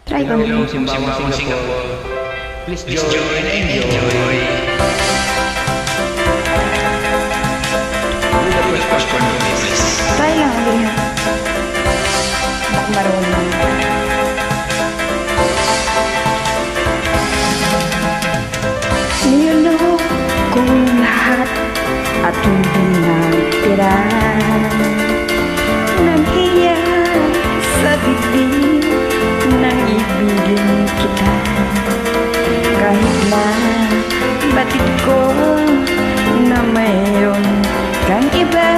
Try ko na. Simbawang Singapore. Please join and enjoy. With the first question of this. Try lang ulit ha. Bak marunong. Niloloko kong lahat at hindi nagtira. Naghiya sa bibig nang ibigin kita. Kahit na batid ko na mayroon kang iba,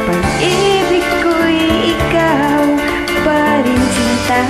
pag-ibig ko'y ikaw pa rin sinta.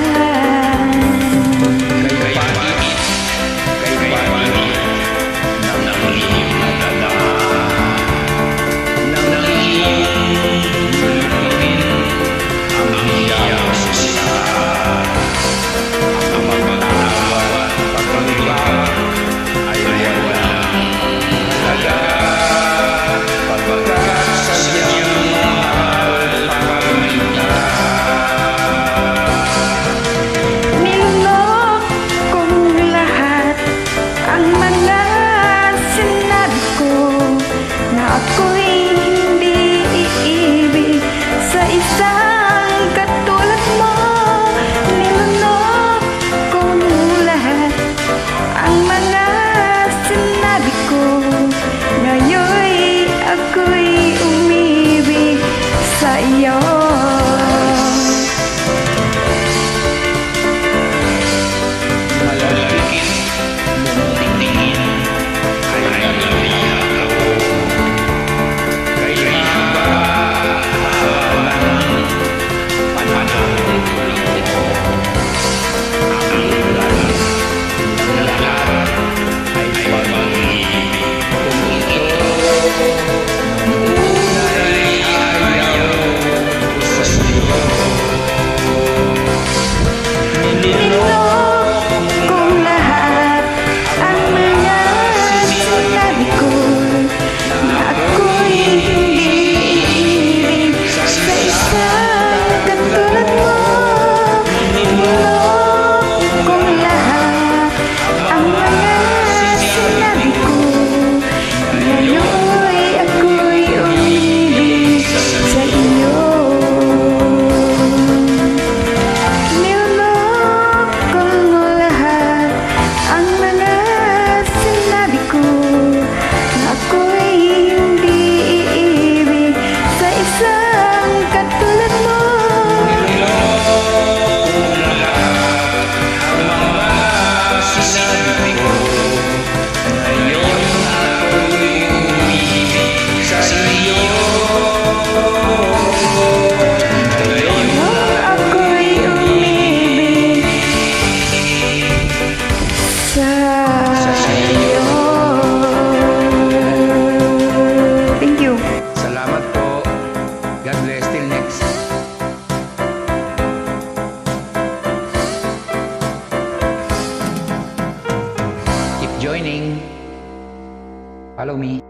Thank you. Salamat po. God bless. Till next. Keep joining. Follow me.